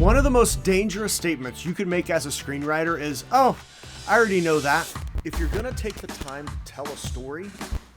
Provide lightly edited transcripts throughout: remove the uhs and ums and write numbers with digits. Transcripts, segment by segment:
One of the most dangerous statements you can make as a screenwriter is, oh, I already know that. If you're gonna take the time to tell a story,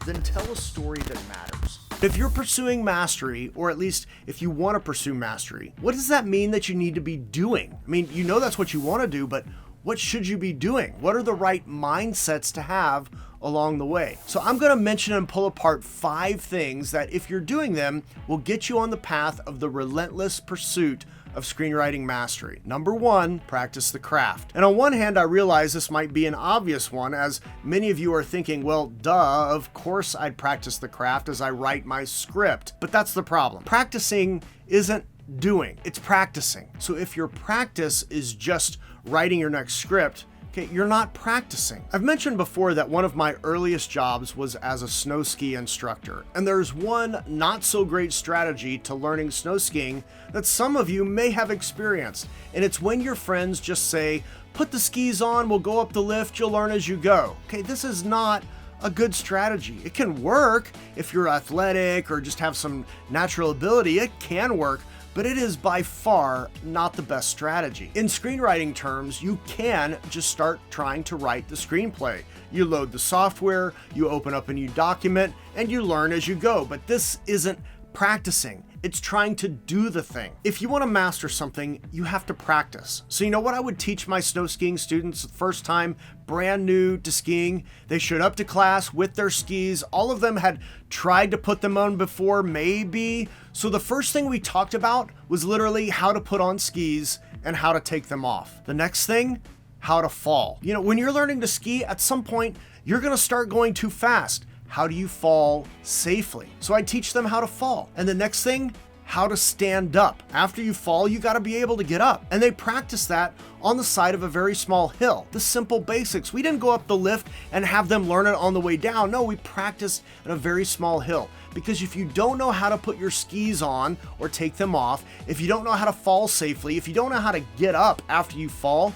then tell a story that matters. If you're pursuing mastery, or at least if you want to pursue mastery, what does that mean that you need to be doing? I mean, you know that's what you want to do, but what should you be doing? What are the right mindsets to have along the way? So I'm going to mention and pull apart 5 things that, if you're doing them, will get you on the path of the relentless pursuit of screenwriting mastery. Number 1, practice the craft. And on one hand, I realize this might be an obvious one, as many of you are thinking, well, duh, of course I'd practice the craft as I write my script. But that's the problem. Practicing isn't doing, it's practicing. So if your practice is just writing your next script, okay, you're not practicing. I've mentioned before that one of my earliest jobs was as a snow ski instructor, and there's one not so great strategy to learning snow skiing that some of you may have experienced, and it's when your friends just say, put the skis on, we'll go up the lift, you'll learn as you go. Okay, this is not a good strategy. It can work if you're athletic or just have some natural ability, it can work, but it is by far not the best strategy. In screenwriting terms, you can just start trying to write the screenplay. You load the software, you open up a new document, and you learn as you go. But this isn't practicing. It's trying to do the thing. If you want to master something, you have to practice. So you know what I would teach my snow skiing students the first time, brand new to skiing? They showed up to class with their skis. All of them had tried to put them on before, maybe. So the first thing we talked about was literally how to put on skis and how to take them off. The next thing, how to fall. You know, when you're learning to ski, at some point, you're gonna start going too fast. How do you fall safely? So I teach them how to fall. And the next thing, how to stand up. After you fall, you gotta be able to get up. And they practice that on the side of a very small hill. The simple basics. We didn't go up the lift and have them learn it on the way down. No, we practiced at a very small hill. Because if you don't know how to put your skis on or take them off, if you don't know how to fall safely, if you don't know how to get up after you fall,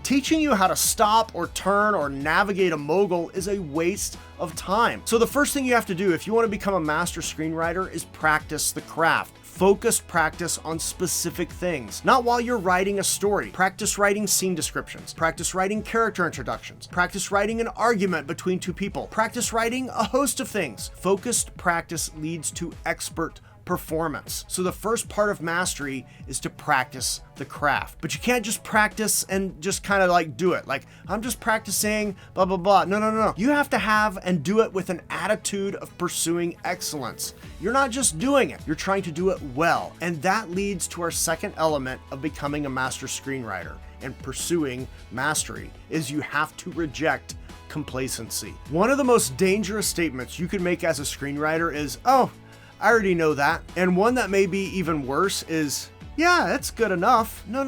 teaching you how to stop or turn or navigate a mogul is a waste of time. So the first thing you have to do if you want to become a master screenwriter is practice the craft. Focused practice on specific things, not while you're writing a story. Practice writing scene descriptions, practice writing character introductions, practice writing an argument between two people, practice writing a host of things. Focused practice leads to expert performance. So the first part of mastery is to practice the craft. But you can't just practice and just kind of like do it. Like, I'm just practicing, blah, blah, blah. No. You have to have and do it with an attitude of pursuing excellence. You're not just doing it, you're trying to do it well. And that leads to our second element of becoming a master screenwriter and pursuing mastery is you have to reject complacency. One of the most dangerous statements you can make as a screenwriter is, oh, I already know that. And one that may be even worse is, yeah, it's good enough. No.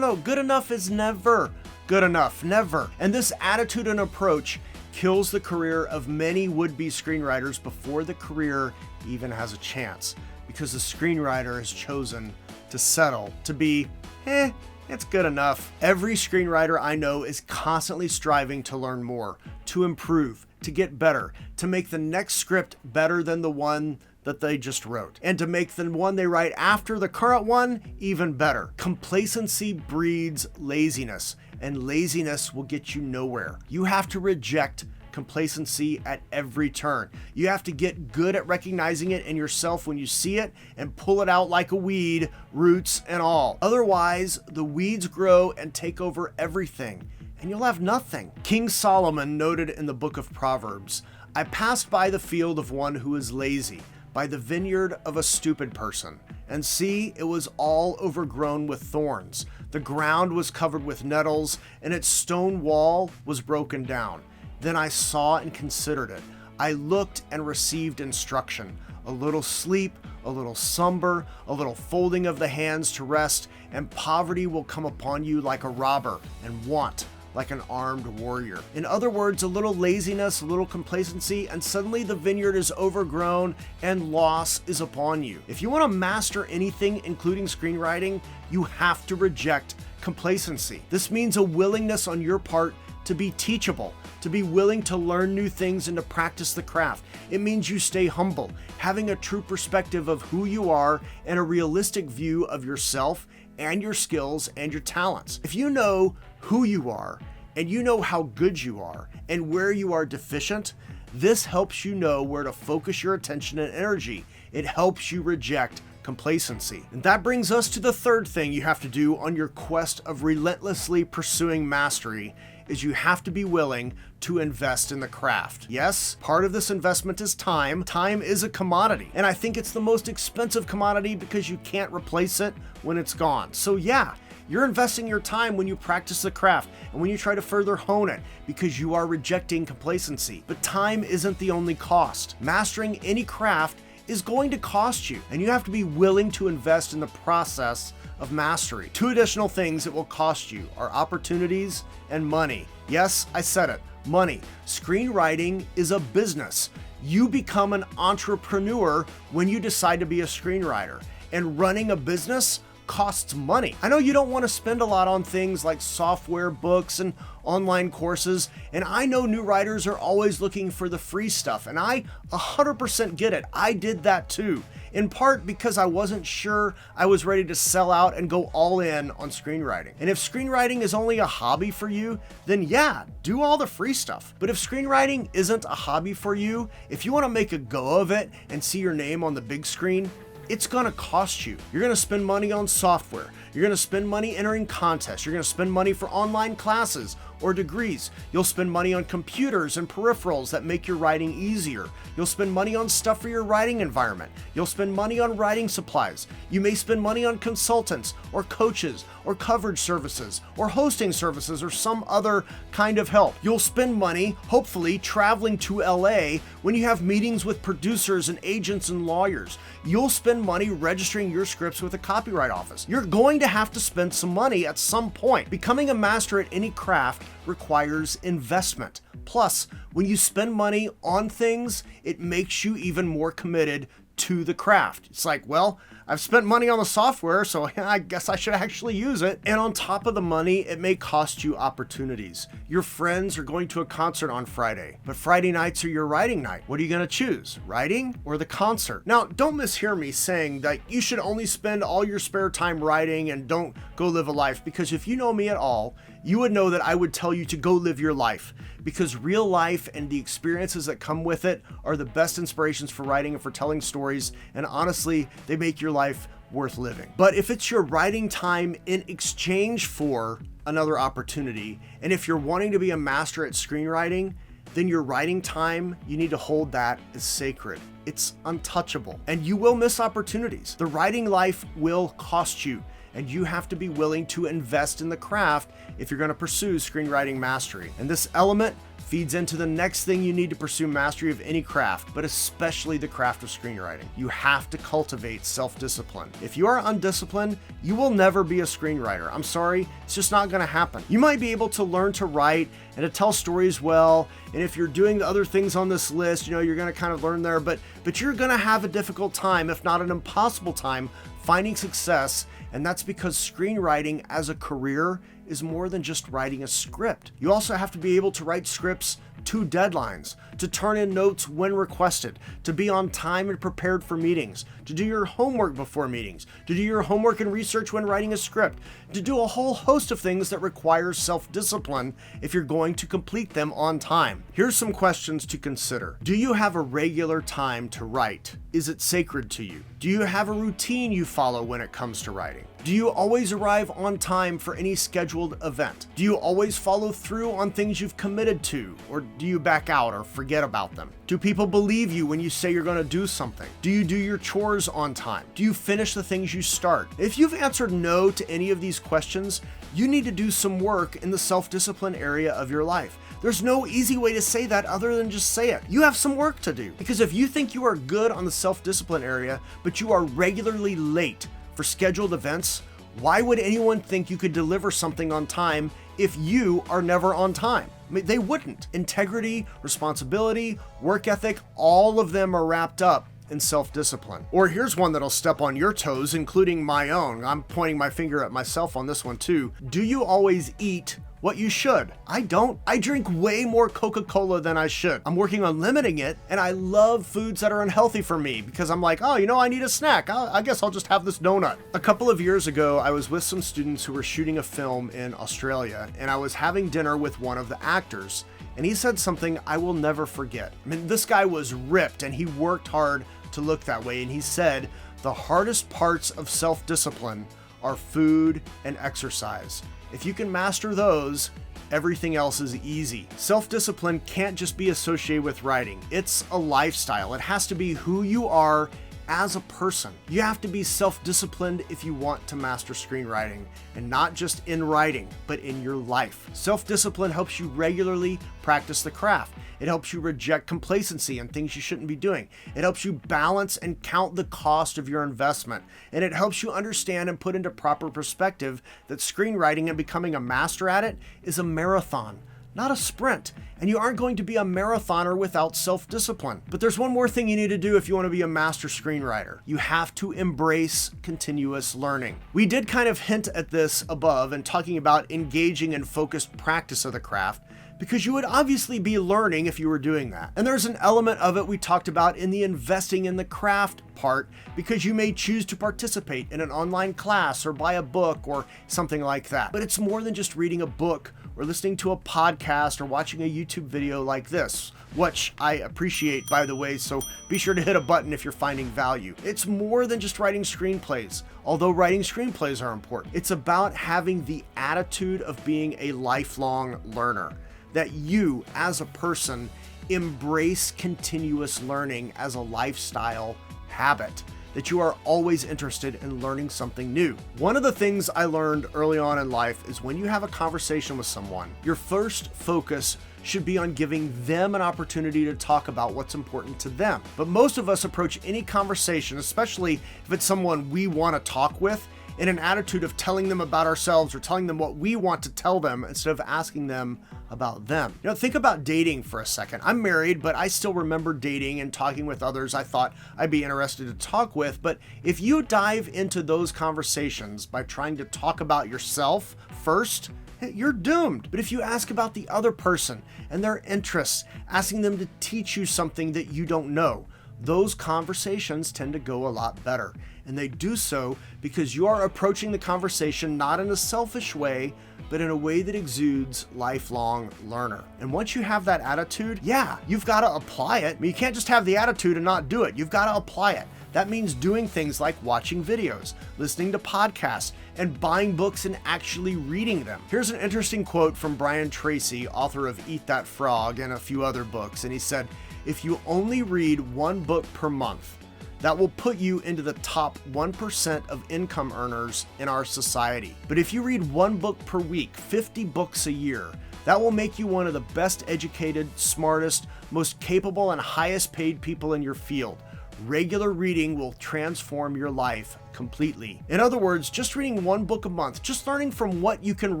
Good enough is never good enough, never. And this attitude and approach kills the career of many would-be screenwriters before the career even has a chance, because the screenwriter has chosen to settle to be, it's good enough. Every screenwriter I know is constantly striving to learn more, to improve, to get better, to make the next script better than the one that they just wrote, and to make the one they write after the current one even better. Complacency breeds laziness, and laziness will get you nowhere. You have to reject complacency at every turn. You have to get good at recognizing it in yourself when you see it and pull it out like a weed, roots and all. Otherwise, the weeds grow and take over everything, and you'll have nothing. King Solomon noted in the book of Proverbs, I passed by the field of one who is lazy, by the vineyard of a stupid person, and see, it was all overgrown with thorns. The ground was covered with nettles, and its stone wall was broken down. Then I saw and considered it. I looked and received instruction. A little sleep, a little slumber, a little folding of the hands to rest, and poverty will come upon you like a robber, and want like an armed warrior. In other words, a little laziness, a little complacency, and suddenly the vineyard is overgrown and loss is upon you. If you want to master anything, including screenwriting, you have to reject complacency. This means a willingness on your part to be teachable, to be willing to learn new things and to practice the craft. It means you stay humble, having a true perspective of who you are and a realistic view of yourself and your skills and your talents. If you know who you are and you know how good you are and where you are deficient, this helps you know where to focus your attention and energy. It helps you reject complacency. And that brings us to the third thing you have to do on your quest of relentlessly pursuing mastery is you have to be willing to invest in the craft. Yes, part of this investment is time. Time is a commodity, and I think it's the most expensive commodity because you can't replace it when it's gone. So yeah, you're investing your time when you practice the craft and when you try to further hone it because you are rejecting complacency. But time isn't the only cost. Mastering any craft is going to cost you, and you have to be willing to invest in the process of mastery. Two additional things it will cost you are opportunities and money. Yes, I said it, money. Screenwriting is a business. You become an entrepreneur when you decide to be a screenwriter, and running a business costs money. I know you don't want to spend a lot on things like software, books, and online courses, and I know new writers are always looking for the free stuff, and I 100% get it. I did that too, in part because I wasn't sure I was ready to sell out and go all in on screenwriting. And if screenwriting is only a hobby for you, then yeah, do all the free stuff. But if screenwriting isn't a hobby for you, if you want to make a go of it and see your name on the big screen, it's gonna cost you. You're gonna spend money on software. You're gonna spend money entering contests. You're gonna spend money for online classes or degrees. You'll spend money on computers and peripherals that make your writing easier. You'll spend money on stuff for your writing environment. You'll spend money on writing supplies. You may spend money on consultants or coaches or coverage services or hosting services or some other kind of help. You'll spend money, hopefully, traveling to LA when you have meetings with producers and agents and lawyers. You'll spend money registering your scripts with a copyright office. You're going to have to spend some money at some point. Becoming a master at any craft requires investment. Plus, when you spend money on things, it makes you even more committed to the craft. It's like, well, I've spent money on the software, so I guess I should actually use it. And on top of the money, it may cost you opportunities. Your friends are going to a concert on Friday, but Friday nights are your writing night. What are you going to choose, writing or the concert? Now, don't mishear me saying that you should only spend all your spare time writing and don't go live a life, because if you know me at all, you would know that I would tell you to go live your life, because real life and the experiences that come with it are the best inspirations for writing and for telling stories, and honestly, they make your life worth living. But if it's your writing time in exchange for another opportunity, and if you're wanting to be a master at screenwriting, then your writing time, you need to hold that as sacred. It's untouchable, and you will miss opportunities. The writing life will cost you, and you have to be willing to invest in the craft if you're going to pursue screenwriting mastery. And this element feeds into the next thing you need to pursue mastery of any craft, but especially the craft of screenwriting. You have to cultivate self-discipline. If you are undisciplined, you will never be a screenwriter. I'm sorry, it's just not going to happen. You might be able to learn to write and to tell stories well, and if you're doing the other things on this list, you're going to kind of learn there, but you're going to have a difficult time, if not an impossible time, finding success. And that's because screenwriting as a career is more than just writing a script. You also have to be able to write scripts to deadlines, to turn in notes when requested, to be on time and prepared for meetings, to do your homework before meetings, to do your homework and research when writing a script, to do a whole host of things that require self-discipline if you're going to complete them on time. Here's some questions to consider. Do you have a regular time to write? Is it sacred to you? Do you have a routine you follow when it comes to writing? Do you always arrive on time for any scheduled event? Do you always follow through on things you've committed to, or do you back out or forget about them? Do people believe you when you say you're going to do something? Do you do your chores on time? Do you finish the things you start? If you've answered no to any of these questions, you need to do some work in the self-discipline area of your life. There's no easy way to say that other than just say it. You have some work to do, because if you think you are good on the self-discipline area, but you are regularly late for scheduled events, why would anyone think you could deliver something on time if you are never on time? I mean, they wouldn't. Integrity, responsibility, work ethic, all of them are wrapped up in self-discipline. Or here's one that'll step on your toes, including my own. I'm pointing my finger at myself on this one too. Do you always eat what you should. I don't. I drink way more Coca-Cola than I should. I'm working on limiting it, and I love foods that are unhealthy for me because I'm like, oh, I need a snack. I guess I'll just have this donut. A couple of years ago, I was with some students who were shooting a film in Australia, and I was having dinner with one of the actors, and he said something I will never forget. I mean, this guy was ripped, and he worked hard to look that way, and he said, the hardest parts of self-discipline are food and exercise. If you can master those, everything else is easy. Self-discipline can't just be associated with writing. It's a lifestyle. It has to be who you are as a person. You have to be self-disciplined if you want to master screenwriting, and not just in writing, but in your life. Self-discipline helps you regularly practice the craft. It helps you reject complacency and things you shouldn't be doing. It helps you balance and count the cost of your investment. And it helps you understand and put into proper perspective that screenwriting and becoming a master at it is a marathon, not a sprint. And you aren't going to be a marathoner without self-discipline. But there's one more thing you need to do if you want to be a master screenwriter. You have to embrace continuous learning. We did kind of hint at this above and talking about engaging in focused practice of the craft, because you would obviously be learning if you were doing that. And there's an element of it we talked about in the investing in the craft part, because you may choose to participate in an online class or buy a book or something like that. But it's more than just reading a book or listening to a podcast or watching a YouTube video like this, which I appreciate, by the way, so be sure to hit a button if you're finding value. It's more than just writing screenplays, although writing screenplays are important. It's about having the attitude of being a lifelong learner, that you as a person embrace continuous learning as a lifestyle habit, that you are always interested in learning something new. One of the things I learned early on in life is when you have a conversation with someone, your first focus should be on giving them an opportunity to talk about what's important to them. But most of us approach any conversation, especially if it's someone we want to talk with, in an attitude of telling them about ourselves or telling them what we want to tell them instead of asking them about them. Think about dating for a second. I'm married, but I still remember dating and talking with others I thought I'd be interested to talk with. But if you dive into those conversations by trying to talk about yourself first, you're doomed. But if you ask about the other person and their interests, asking them to teach you something that you don't know, those conversations tend to go a lot better. And they do so because you are approaching the conversation not in a selfish way, but in a way that exudes lifelong learner. And once you have that attitude, you've got to apply it. I mean, you can't just have the attitude and not do it. You've got to apply it. That means doing things like watching videos, listening to podcasts, and buying books and actually reading them. Here's an interesting quote from Brian Tracy, author of Eat That Frog and a few other books. And he said, if you only read one book per month, that will put you into the top 1% of income earners in our society. But if you read one book per week, 50 books a year, that will make you one of the best educated, smartest, most capable, and highest paid people in your field. Regular reading will transform your life completely. In other words, just reading one book a month, just learning from what you can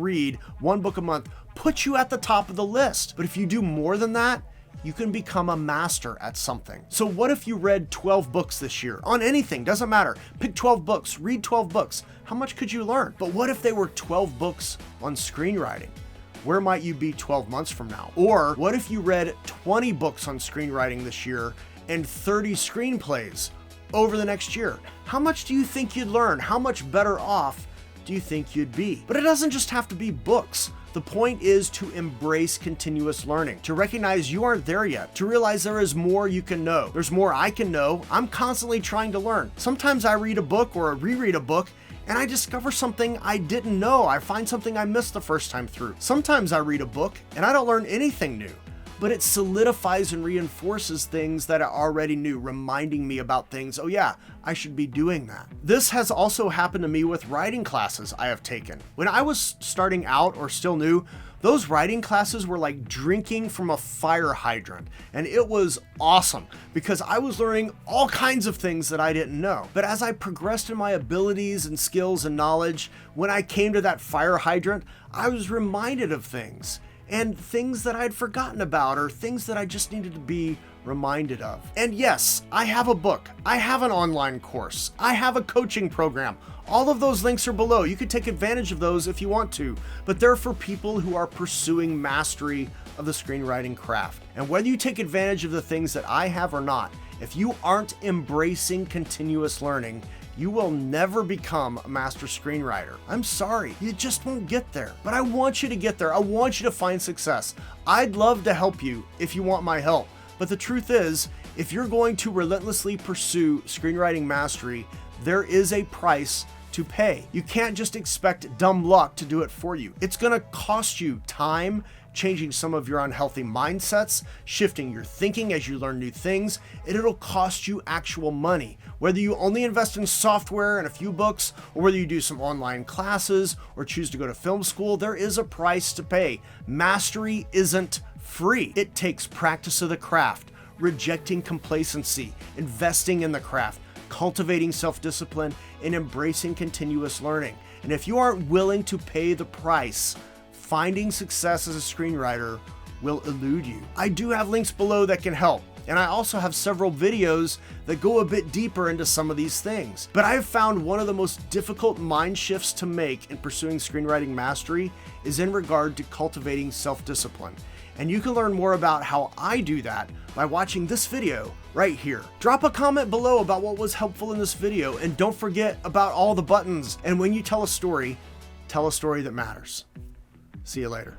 read one book a month, puts you at the top of the list. But if you do more than that, you can become a master at something. So what if you read 12 books this year on anything? Doesn't matter. Pick 12 books, read 12 books. How much could you learn? But what if they were 12 books on screenwriting? Where might you be 12 months from now? Or what if you read 20 books on screenwriting this year and 30 screenplays over the next year? How much do you think you'd learn? How much better off do you think you'd be? But it doesn't just have to be books. The point is to embrace continuous learning, to recognize you aren't there yet, to realize there is more you can know. There's more I can know. I'm constantly trying to learn. Sometimes I read a book or reread a book and I discover something I didn't know. I find something I missed the first time through. Sometimes I read a book and I don't learn anything new, but it solidifies and reinforces things that I already knew, reminding me about things. Oh yeah, I should be doing that. This has also happened to me with writing classes I have taken. When I was starting out or still new, those writing classes were like drinking from a fire hydrant, and it was awesome because I was learning all kinds of things that I didn't know. But as I progressed in my abilities and skills and knowledge, when I came to that fire hydrant, I was reminded of things. And things that I'd forgotten about, or things that I just needed to be reminded of. And yes, I have a book, I have an online course, I have a coaching program. All of those links are below. You can take advantage of those if you want to, but they're for people who are pursuing mastery of the screenwriting craft. And whether you take advantage of the things that I have or not, if you aren't embracing continuous learning, you will never become a master screenwriter. I'm sorry, you just won't get there. But I want you to get there. I want you to find success. I'd love to help you if you want my help. But the truth is, if you're going to relentlessly pursue screenwriting mastery, there is a price to pay. You can't just expect dumb luck to do it for you. It's gonna cost you time, changing some of your unhealthy mindsets, shifting your thinking as you learn new things, and it'll cost you actual money. Whether you only invest in software and a few books, or whether you do some online classes, or choose to go to film school, there is a price to pay. Mastery isn't free. It takes practice of the craft, rejecting complacency, investing in the craft, cultivating self-discipline, and embracing continuous learning. And if you aren't willing to pay the price, finding success as a screenwriter will elude you. I do have links below that can help, and I also have several videos that go a bit deeper into some of these things. But I have found one of the most difficult mind shifts to make in pursuing screenwriting mastery is in regard to cultivating self-discipline. And you can learn more about how I do that by watching this video right here. Drop a comment below about what was helpful in this video, and don't forget about all the buttons. And when you tell a story that matters. See you later.